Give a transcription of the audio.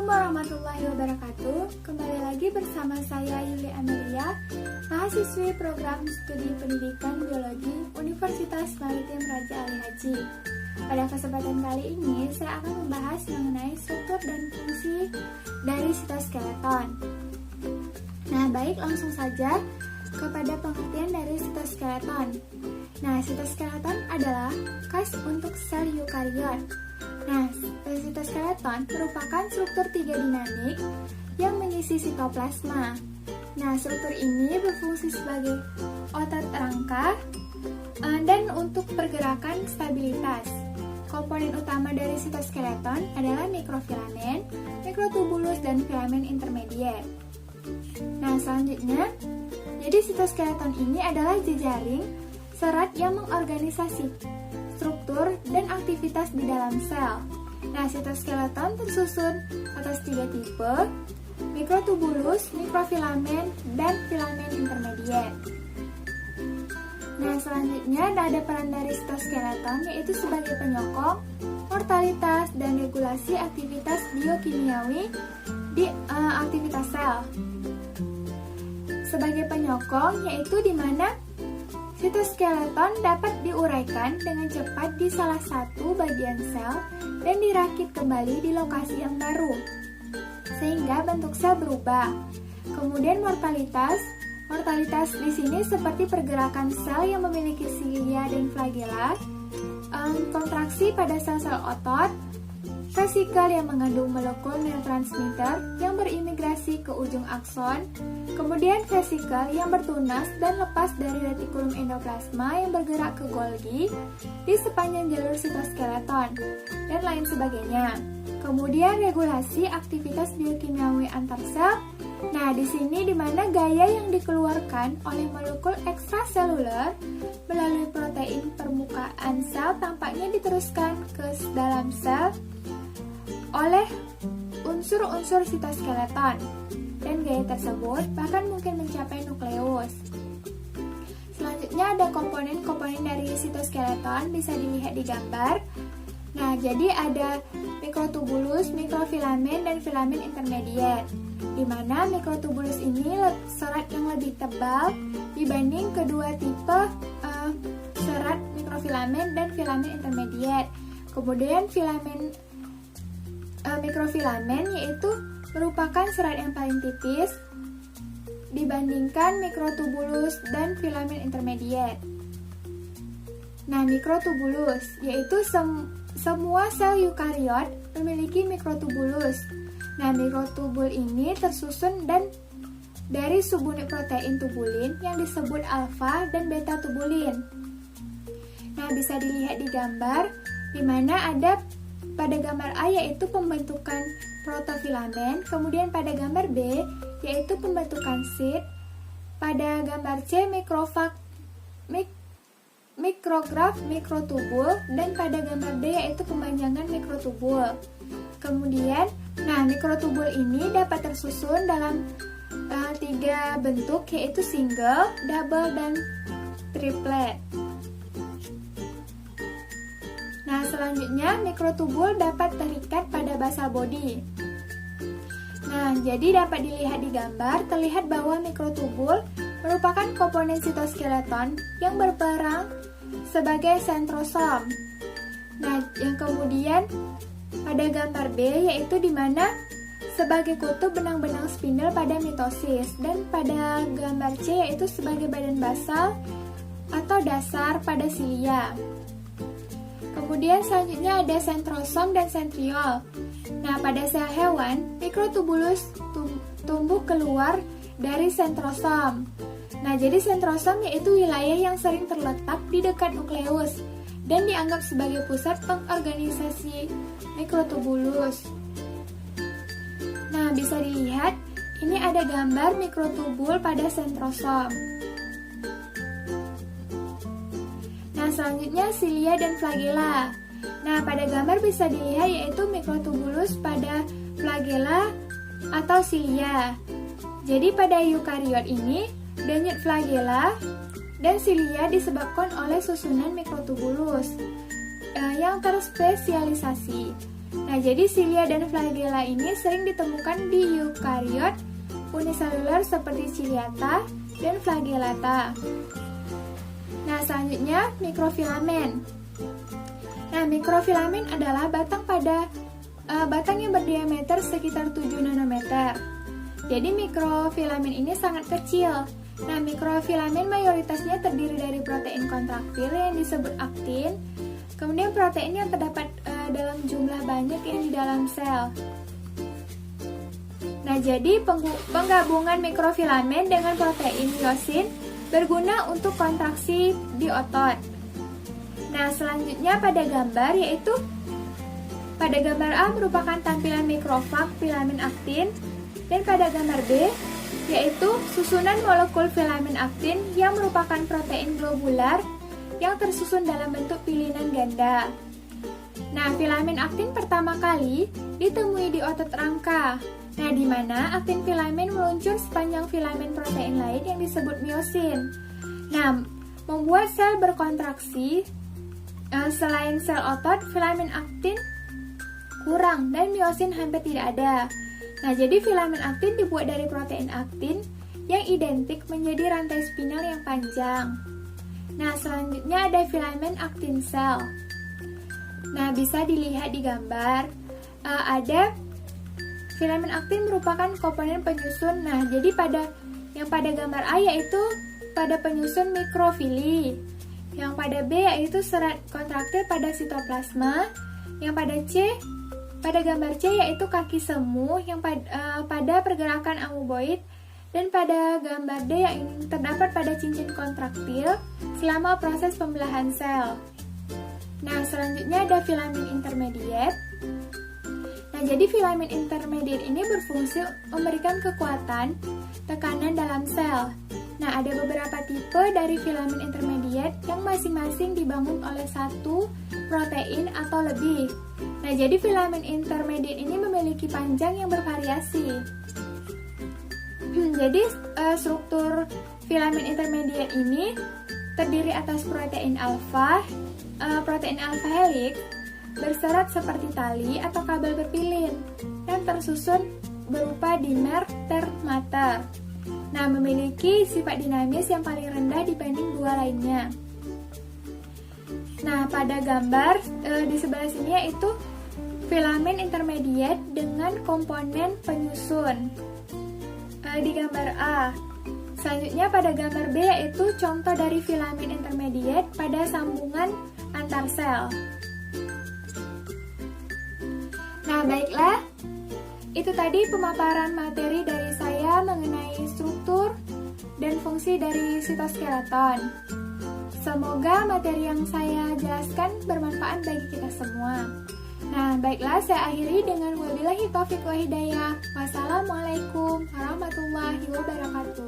Assalamualaikum warahmatullahi wabarakatuh. Kembali lagi bersama saya Yuli Amelia, mahasiswi program studi pendidikan biologi Universitas Maritim Raja Ali Haji. Pada kesempatan kali ini saya akan membahas mengenai struktur dan fungsi dari sitoskeleton. Nah, baik, langsung saja kepada pengertian dari sitoskeleton. Nah, sitoskeleton adalah khas untuk sel eukariot. Nah, sitoskeleton merupakan struktur tiga dinamik yang mengisi sitoplasma. Nah, struktur ini berfungsi sebagai otot rangka dan untuk pergerakan stabilitas. Komponen utama dari sitoskeleton adalah mikrofilamen, mikrotubulus, dan filamen intermediate. Nah, selanjutnya, jadi sitoskeleton ini adalah jejaring serat yang mengorganisasi struktur dan aktivitas di dalam sel. Nah, sitoskeleton tersusun atas tiga tipe: mikrotubulus, mikrofilamen, dan filamen intermediate. Nah, selanjutnya ada peran dari sitoskeleton, yaitu sebagai penyokong mortalitas dan regulasi aktivitas biokimiawi di aktivitas sel. Sebagai penyokong, yaitu di mana sitoskeleton dapat diuraikan dengan cepat di salah satu bagian sel dan dirakit kembali di lokasi yang baru, sehingga bentuk sel berubah. Kemudian mortalitas di sini seperti pergerakan sel yang memiliki silia dan flagella, kontraksi pada sel-sel otot, vesikel yang mengandung molekul neurotransmitter yang berimigrasi ke ujung akson, kemudian vesikel yang bertunas dan lepas dari retikulum endoplasma yang bergerak ke Golgi di sepanjang jalur sitoskeleton, dan lain sebagainya. Kemudian regulasi aktivitas biokimiawi antar sel. Nah, di sini di mana gaya yang dikeluarkan oleh molekul ekstraseluler melalui protein permukaan sel tampaknya diteruskan ke dalam sel oleh unsur-unsur sitoskeleton, dan gaya tersebut bahkan mungkin mencapai nukleus. Selanjutnya ada komponen-komponen dari sitoskeleton, bisa dilihat di gambar. Nah, jadi ada mikrotubulus, mikrofilamen, dan filamen intermediate, di mana mikrotubulus ini serat yang lebih tebal dibanding kedua tipe serat mikrofilamen dan filamen intermediate. Kemudian mikrofilamen yaitu merupakan serat yang paling tipis dibandingkan mikrotubulus dan filamen intermediate. Nah, mikrotubulus yaitu semua sel eukariot memiliki mikrotubulus. Nah, mikrotubul ini tersusun dari subunit protein tubulin yang disebut alfa dan beta tubulin. Nah, bisa dilihat di gambar, di mana ada pada gambar A yaitu pembentukan protofilamen, kemudian pada gambar B yaitu pembentukan sheet, pada gambar C mikrograf mikrotubul, dan pada gambar D yaitu pemanjangan mikrotubul. Kemudian, mikrotubul ini dapat tersusun dalam tiga bentuk, yaitu single, double, dan triplet. Nah, selanjutnya mikrotubul dapat terikat pada basal body. Nah, jadi dapat dilihat di gambar, terlihat bahwa mikrotubul merupakan komponen sitoskeleton yang berperan sebagai sentrosom. Nah, yang kemudian pada gambar B yaitu di mana sebagai kutub benang-benang spindle pada mitosis, dan pada gambar C yaitu sebagai badan basal atau dasar pada silia. Kemudian selanjutnya ada sentrosom dan sentriol. Nah, pada sel hewan, mikrotubulus tumbuh keluar dari sentrosom. Nah, jadi sentrosom yaitu wilayah yang sering terletak di dekat nukleus dan dianggap sebagai pusat pengorganisasi mikrotubulus. Nah, bisa dilihat, ini ada gambar mikrotubul pada sentrosom. Nah, selanjutnya silia dan flagella. Nah, pada gambar bisa dilihat yaitu mikrotubulus pada flagella atau silia. Jadi pada eukariot ini, denyut flagella dan silia disebabkan oleh susunan mikrotubulus yang terspesialisasi. Nah, jadi silia dan flagella ini sering ditemukan di eukariot uniseluler seperti Ciliata dan Flagellata. Nah, selanjutnya mikrofilamen. Nah, mikrofilamen adalah batang yang berdiameter sekitar 7 nanometer. Jadi mikrofilamen ini sangat kecil. Nah, mikrofilamen mayoritasnya terdiri dari protein kontraktil yang disebut aktin, kemudian protein yang terdapat dalam jumlah banyak yang di dalam sel. Nah, jadi penggabungan mikrofilamen dengan protein miosin berguna untuk kontraksi di otot. Nah, selanjutnya pada gambar yaitu pada gambar A merupakan tampilan mikrofag filamen aktin, dan pada gambar B yaitu susunan molekul filamen aktin yang merupakan protein globular yang tersusun dalam bentuk pilinan ganda. Nah, filamen aktin pertama kali ditemui di otot rangka. Nah, di mana aktin filamen meluncur sepanjang filamen protein lain yang disebut miosin. Nah, membuat sel berkontraksi. Selain sel otot, filamen aktin kurang dan miosin hampir tidak ada. Nah, jadi filamen aktin dibuat dari protein aktin yang identik menjadi rantai spinal yang panjang. Nah, selanjutnya ada filamen aktin sel. Nah, bisa dilihat di gambar. Ada filamen aktin merupakan komponen penyusun. Nah, jadi pada gambar A yaitu pada penyusun mikrofili. Yang pada B yaitu serat kontraktil pada sitoplasma. Yang pada gambar C yaitu kaki semu yang pada pergerakan amoeboid. Dan pada gambar D yang terdapat pada cincin kontraktil selama proses pembelahan sel. Nah, selanjutnya ada filamen intermediate. Nah, jadi filamen intermediate ini berfungsi memberikan kekuatan tekanan dalam sel. Nah, ada beberapa tipe dari filamen intermediate yang masing-masing dibangun oleh satu protein atau lebih. Nah, jadi filamen intermediate ini memiliki panjang yang bervariasi. Jadi, struktur filamen intermediate ini terdiri atas protein alfa helix berserat seperti tali atau kabel berpilin dan tersusun berupa dimer termater. Nah, memiliki sifat dinamis yang paling rendah dibanding dua lainnya. Nah, pada gambar di sebelah sini yaitu filamen intermediate dengan komponen penyusun di gambar A. Selanjutnya pada gambar B yaitu contoh dari filamen intermediate pada sambungan antar sel. Nah, baiklah, itu tadi pemaparan materi dari saya mengenai struktur dan fungsi dari sitoskeleton. Semoga materi yang saya jelaskan bermanfaat bagi kita semua. Nah, baiklah, saya akhiri dengan wabillahi taufiq wa hidayah. Wassalamualaikum warahmatullahi wabarakatuh.